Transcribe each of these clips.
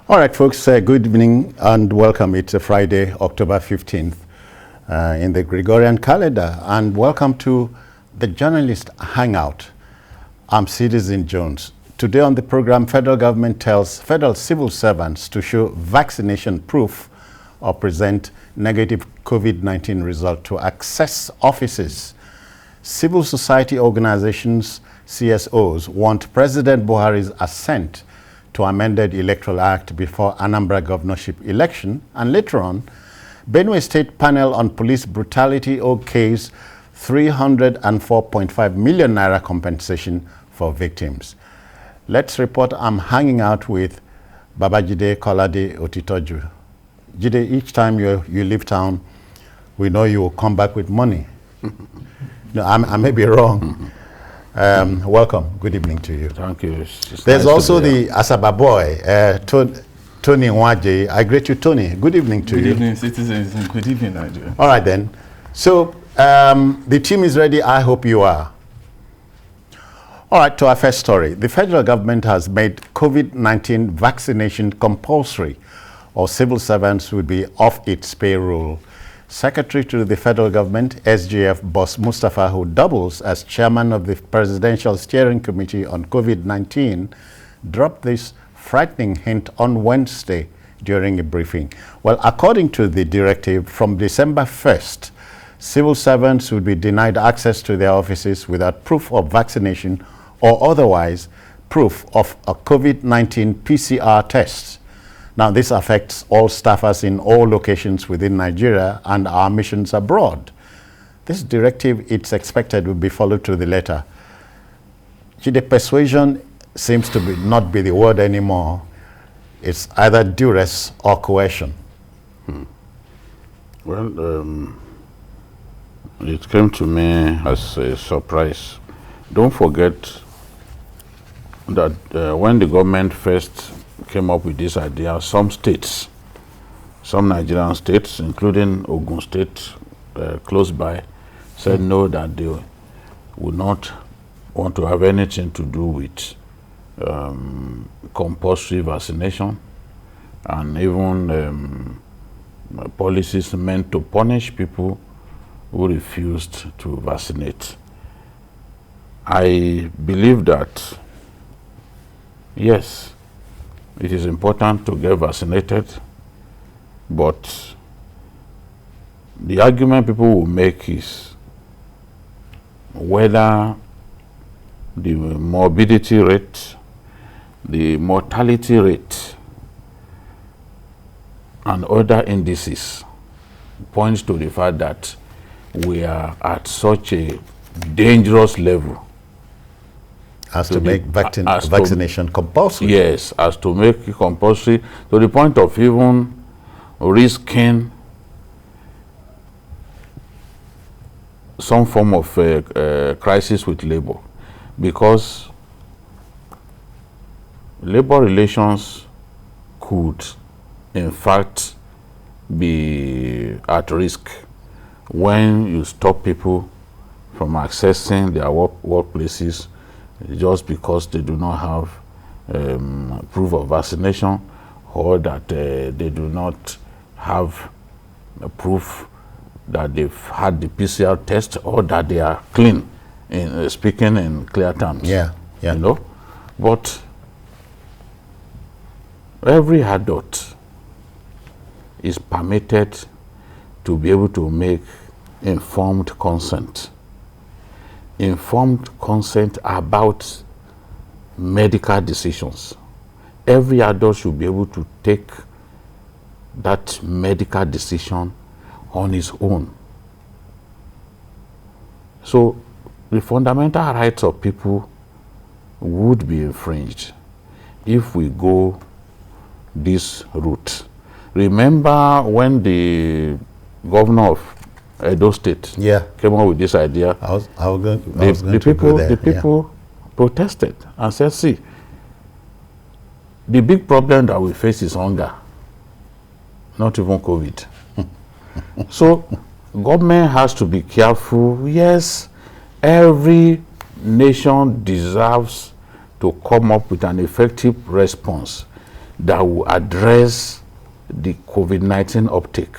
All right, folks, good evening and welcome. It's a Friday, October 15th in the Gregorian calendar, and welcome to the Journalist Hangout. I'm Citizen Jones. Today on the program, federal government tells federal civil servants to show vaccination proof or present negative COVID-19 result to access offices. Civil society organizations, CSOs, want President Buhari's assent to Amended Electoral Act before Anambra governorship election, and later on, Benue State panel on police brutality okays 304.5 million naira compensation for victims. Let's report I'm hanging out with Babajide Kolade Otitoju. Jide, each time you leave town, we know you will come back with money. No, I may be wrong. Welcome. Good evening to you. Thank you. There's also the Asaba boy, Tony Nwaje. I greet you, Tony. Good evening to you. Good evening, citizens. Good evening, Nigeria. All right, then. So the team is ready. I hope you are. All right, to our first story. The federal government has made COVID-19 vaccination compulsory, or civil servants will be off its payroll. Secretary to the federal government, SGF boss Mustafa, who doubles as chairman of the Presidential Steering Committee on COVID-19, dropped this frightening hint on Wednesday during a briefing. Well, according to the directive, from December 1st, civil servants will be denied access to their offices without proof of vaccination or otherwise proof of a COVID-19 PCR test. Now, this affects all staffers in all locations within Nigeria and our missions abroad. This directive, it's expected, will be followed to the letter. The persuasion seems to not be the word anymore. It's either duress or coercion. Well, it came to me as a surprise. Don't forget that when the government first came up with this idea, some states, some Nigerian states, including Ogun State, close by, said no, that they would not want to have anything to do with compulsory vaccination, and even policies meant to punish people who refused to vaccinate. I believe that, yes, it is important to get vaccinated, but the argument people will make is whether the morbidity rate, the mortality rate, and other indices points to the fact that we are at such a dangerous level As to make vaccination compulsory. Yes, as to make it compulsory, to the point of even risking some form of crisis with labor, because labor relations could in fact be at risk when you stop people from accessing their workplaces just because they do not have proof of vaccination, or that they do not have a proof that they've had the PCR test, or that they are clean, in speaking in clear terms. Yeah. You know, but every adult is permitted to be able to make informed consent. Informed consent about medical decisions. Every adult should be able to take that medical decision on his own. So the fundamental rights of people would be infringed if we go this route. Remember when the governor of Edo State came up with this idea, the people protested and said, see, the big problem that we face is hunger, not even COVID. So government has to be careful. Yes, every nation deserves to come up with an effective response. that will address the COVID-19 uptake.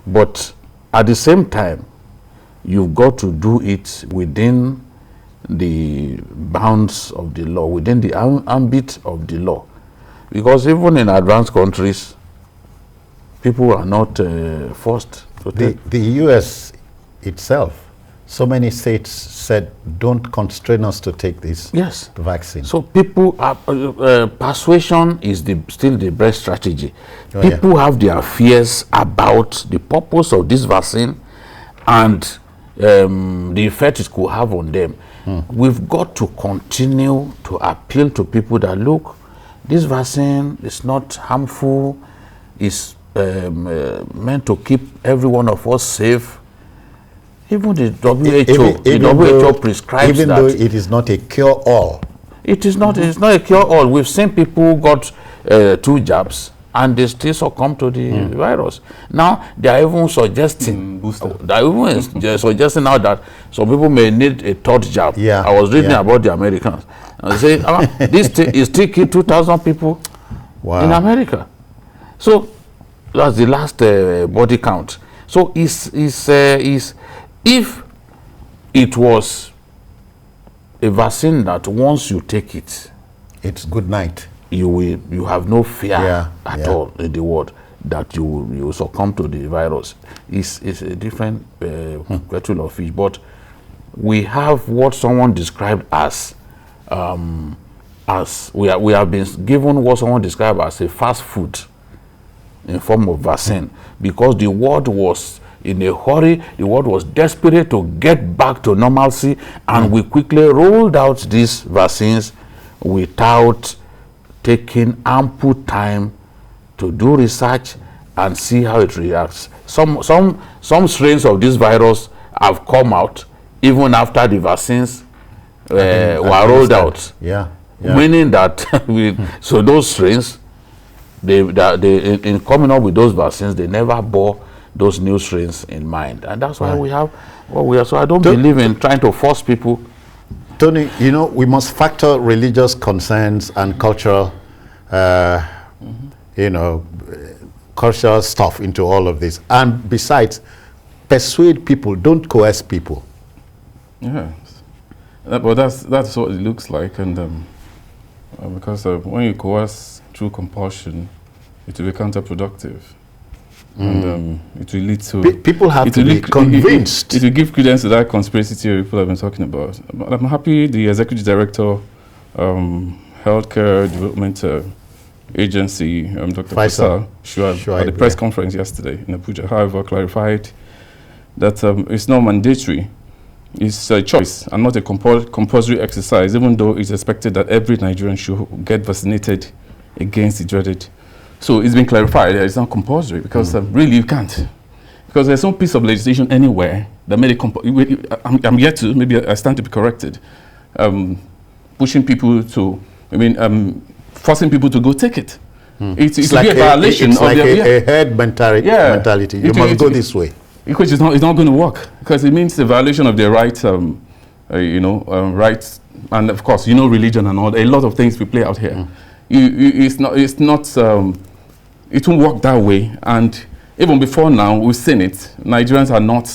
But at the same time, you've got to do it within the bounds of the law, within the ambit of the law. Because even in advanced countries, people are not forced to take. The U.S. itself, so many states said, don't constrain us to take this vaccine. So people are, persuasion is still the best strategy. Oh, people have their fears about the purpose of this vaccine and the effect it could have on them. We've got to continue to appeal to people that, look, this vaccine is not harmful, it's meant to keep every one of us safe. Even the WHO prescribes even that. Even though it is not a cure-all. It is not. It's not a cure-all. We've seen people who got 2 jabs and they still succumb to the virus. Now they are even suggesting, suggesting now that some people may need a 3rd jab. Yeah, I was reading about the Americans. And they say this is still killed 2,000 people in America. So that's the last body count. So if it was a vaccine that once you take it, it's good night. You have no fear at all in the world that you will succumb to the virus. It's a different kettle of fish. But we have what someone described as we have been given what someone described as a fast food in form of vaccine, because the world was in a hurry, the world was desperate to get back to normalcy, and we quickly rolled out these vaccines without taking ample time to do research and see how it reacts. Some strains of this virus have come out even after the vaccines were rolled out. Meaning that so those strains, in coming up with those vaccines, they never bore those new strains in mind, and that's why we have what we are. So I don't believe in trying to force people. Tony, you know, we must factor religious concerns and cultural, you know, cultural stuff into all of this. And besides, persuade people, don't coerce people. Yeah, but that's what it looks like, and because when you coerce through compulsion, it will be counterproductive. And it will lead to... people have to be convinced. It will give credence to that conspiracy theory people have been talking about. But I'm happy the Executive Director, Healthcare Development Agency, Dr. Faisal Shuaib, at the press conference yesterday in Abuja, however, clarified that it's not mandatory. It's a choice and not a compulsory exercise, even though it's expected that every Nigerian should get vaccinated against the dreaded. So it's been clarified that it's not compulsory, because really you can't. Because there's no piece of legislation anywhere that made it I'm yet to, maybe I stand to be corrected, pushing people to, forcing people to go take it. It's like a violation of a herd mentality. You must go this way. Which is not going to work, because it means the violation of their rights, rights, and of course, religion and all. A lot of things we play out here. It won't work that way. And even before now, we've seen it. Nigerians are not,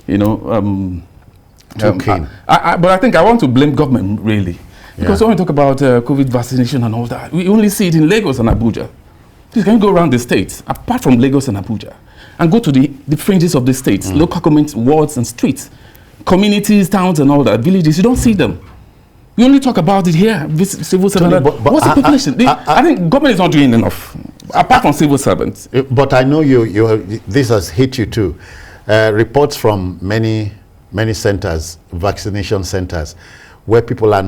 too keen. But I think I want to blame government, really. Because when we talk about COVID vaccination and all that, we only see it in Lagos and Abuja. Please, can you go around the states, apart from Lagos and Abuja, and go to the fringes of the states, local government wards and streets, communities, towns and all that, villages? You don't see them. We only talk about it here, civil servants. What's the population? I think government is not doing enough, apart from civil servants. But I know this has hit you too. Reports from many centers, vaccination centers, where people are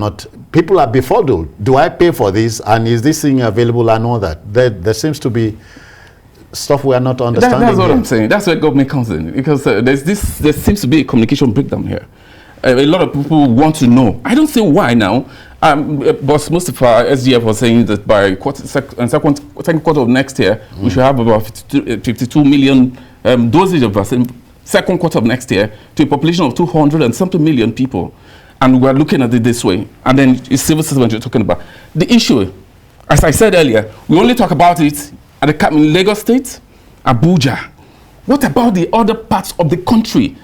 befuddled. Do I pay for this? And is this thing available and all that? There seems to be stuff we are not understanding. That's what I'm saying. That's where government comes in, because there seems to be a communication breakdown here. A lot of people want to know. I don't see why now. Boss Mustafa, SGF, was saying that by second quarter of next year, we should have about 52 million doses of vaccine. Second quarter of next year, to a population of 200 and something million people. And we're looking at it this way. And then it's civil servants you're talking about. The issue As I said earlier, we only talk about it at the cap in Lagos State, Abuja. What about the other parts of the country?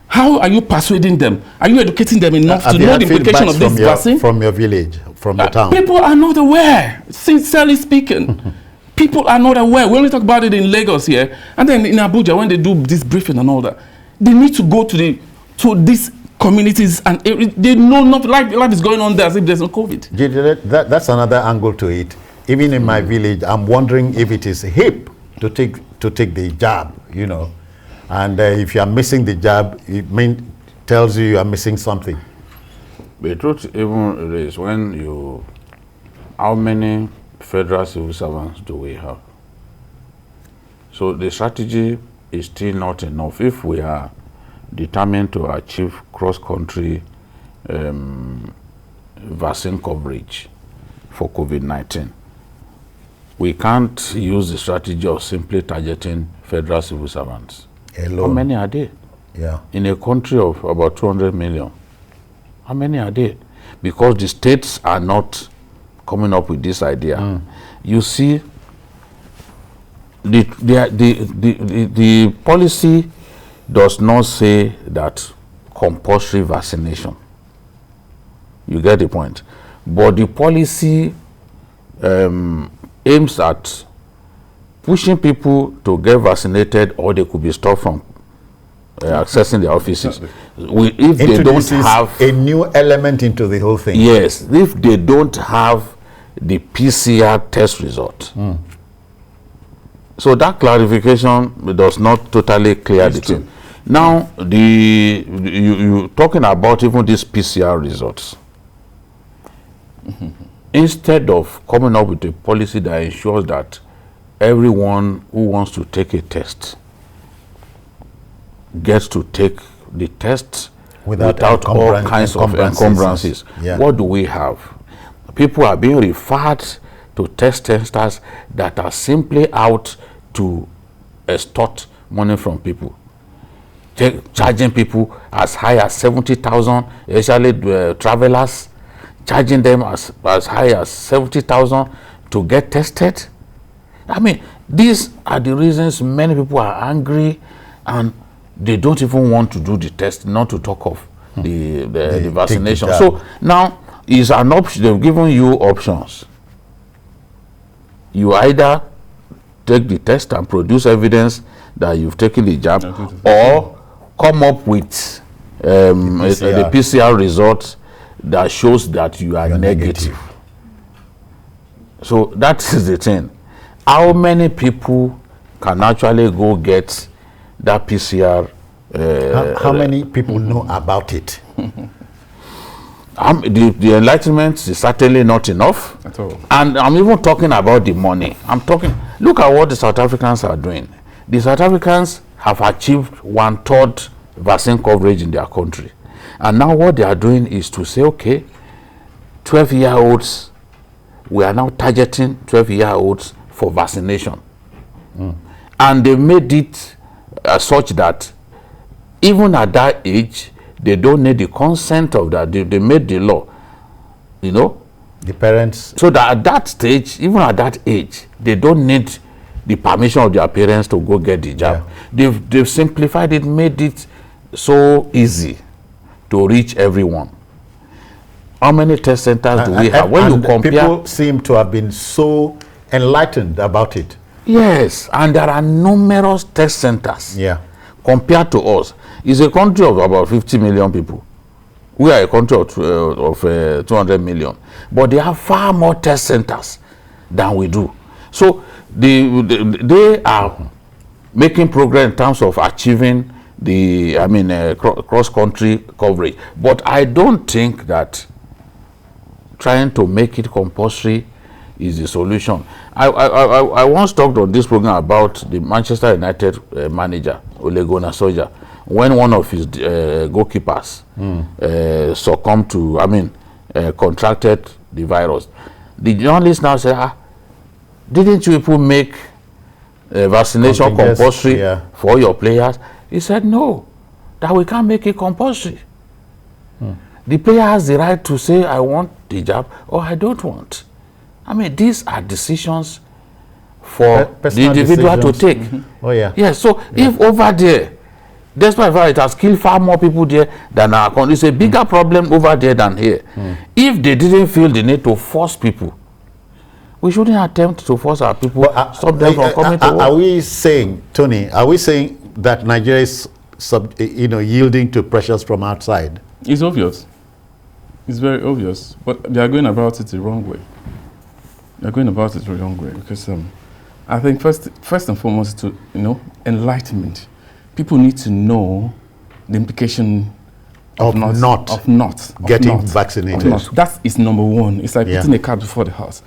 How are you persuading them? Are you educating them enough to know the implication of this vaccine? From your village, from the town? People are not aware, sincerely speaking. People are not aware. We only talk about it in Lagos here. And then in Abuja, when they do this briefing and all that, they need to go to these communities and they know not life is going on there as if there's no COVID. That's another angle to it. Even in my village, I'm wondering if it is hip to take the jab, you know. And if you are missing the jab, it tells you are missing something. The truth even is how many federal civil servants do we have? So the strategy is still not enough. If we are determined to achieve cross-country vaccine coverage for COVID-19, we can't use the strategy of simply targeting federal civil servants. Alone. How many are there? Yeah. In a country of about 200 million, how many are there? Because the states are not coming up with this idea. You see, the policy does not say that compulsory vaccination. You get the point. But the policy aims at pushing people to get vaccinated, or they could be stopped from accessing the offices. If they don't have a new element into the whole thing. Yes, if they don't have the PCR test result. So that clarification does not totally clear the thing. Now, you talking about even these PCR results. Instead of coming up with a policy that ensures that everyone who wants to take a test gets to take the test without all kinds of encumbrances. Yeah. What do we have? People are being referred to test centers that are simply out to extort money from people, charging people as high as 70,000, especially travelers, charging them as high as 70,000 to get tested. I mean, these are the reasons many people are angry and they don't even want to do the test, not to talk of the vaccination. So now is an option. They've given you options. You either take the test and produce evidence that you've taken the jab, or come up with the PCR result that shows that you are negative. So that is the thing. How many people can actually go get that PCR? How many people know about it? The enlightenment is certainly not enough. At all. And I'm even talking about the money. Look at what the South Africans are doing. The South Africans have achieved 1/3 vaccine coverage in their country. And now what they are doing is to say, okay, 12-year-olds, we are now targeting 12-year-olds for vaccination. And they made it such that even at that age, they don't need the consent of that. They made the law, you know. The parents. So that at that stage, even at that age, they don't need the permission of their parents to go get the jab. Yeah. They've simplified it, made it so easy to reach everyone. How many test centers do we have? When you compare, people seem to have been so enlightened about it. Yes, and there are numerous test centers. Yeah. Compared to us, it's a country of about 50 million people. We are a country of 200 million, but they have far more test centers than we do. So they are making progress in terms of achieving cross-country coverage. But I don't think that trying to make it compulsory is the solution. I once talked on this program about the Manchester United manager, Ole Gunnar Solskjaer, when one of his goalkeepers succumbed to, contracted the virus. The journalist now said, didn't you people make vaccination compulsory for your players? He said, no, that we can't make it compulsory. The player has the right to say, I want the jab or I don't want. I mean, these are decisions for the Personal individual decisions. to take. Oh, yeah. Yeah, so if over there, despite the fact it has killed far more people there than our country, it's a bigger problem over there than here. If they didn't feel the need to force people, we shouldn't attempt to force our people, stop them from coming to work. Are we saying, Tony, are we saying that Nigeria is yielding to pressures from outside? It's obvious. It's very obvious. But they are going about it the wrong way. They're going about it the wrong way because I think first and foremost, enlightenment. People need to know the implication of not getting vaccinated. That is number one. It's like putting a cart before the horse.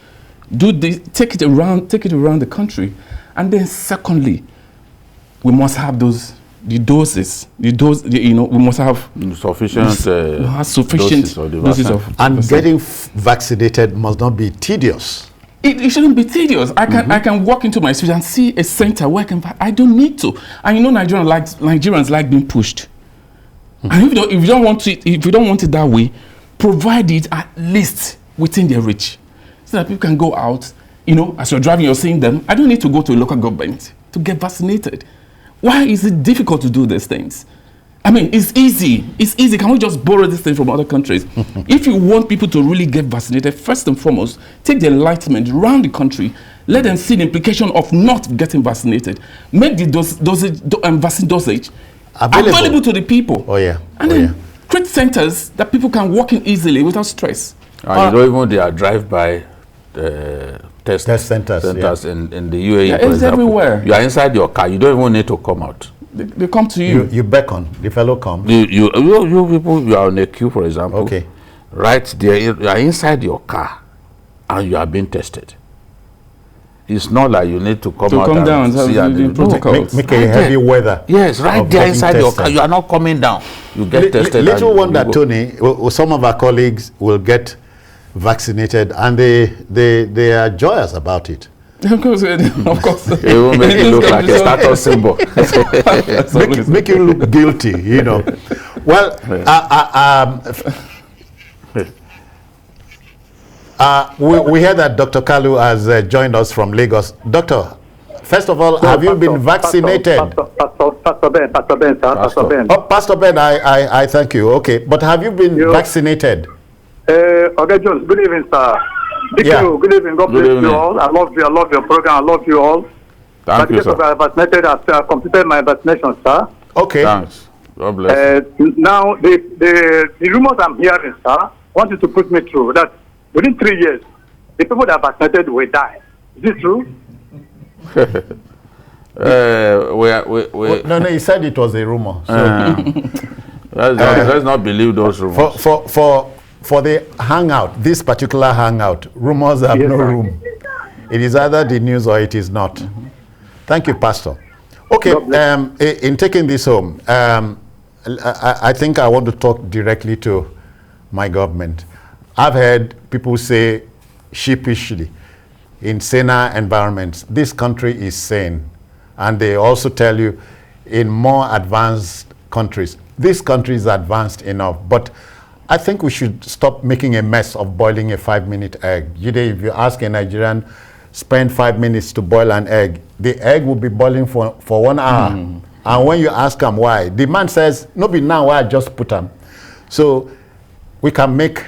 Take it around the country, and then secondly, we must have the doses. We must have sufficient doses of and getting vaccinated must not be tedious. It shouldn't be tedious. I can walk into my street and see a center where I don't need to. And Nigerians like being pushed. And if you don't want it that way, provide it at least within their reach, so that people can go out. As you're driving, you're seeing them. I don't need to go to a local government to get vaccinated. Why is it difficult to do these things? I mean, it's easy. It's easy. Can we just borrow this thing from other countries? If you want people to really get vaccinated, first and foremost, take the enlightenment around the country. Let them see the implication of not getting vaccinated. Make the vaccine dosage available to the people. Oh, yeah. And then create centers that people can walk in easily without stress. There are drive-by test centers in the UAE. It's example. Everywhere. You are inside your car. You don't even need to come out. They come to you. You beckon. The fellow comes. You people, you are on a queue, for example. Okay. Right there, you are inside your car, and you are being tested. It's not like you need to come down and see the protocols. Make a heavy weather. Yes, right there inside your car. You are not coming down. You get tested. Little wonder, Tony, some of our colleagues will get vaccinated, and they are joyous about it. Of course. It will make it look like a status symbol. make you look guilty, Well, we heard that Dr. Kalu has joined us from Lagos. Doctor, first of all, have you been vaccinated? Pastor Ben. Oh, Pastor Ben, I thank you. Okay, but have you been vaccinated? Okay, Jones, good evening, sir. Good evening. God bless you all. I love your program. I love you all. Thank you, sir. I vaccinated. I've completed my vaccination, sir. Okay. Thanks. God bless you. Now, the rumors I'm hearing, sir, want you to put me through that within 3 years, the people that are vaccinated will die. Is this true? No, you said it was a rumor. So. Let's not believe those rumors. For the Hangout, this particular Hangout, rumors have no room. It is either the news or it is not. Thank you, Pastor. Okay, in taking this home, I think I want to talk directly to my government. I've heard people say sheepishly, in saner environments, this country is sane. And they also tell you, in more advanced countries, this country is advanced enough. But I think we should stop making a mess of boiling a 5-minute egg. If you ask a Nigerian, spend 5 minutes to boil an egg, the egg will be boiling for 1 hour. And when you ask them why, the man says, no be now why I just put them. So we can make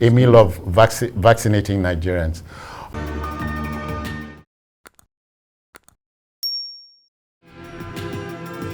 a meal of vaccinating Nigerians.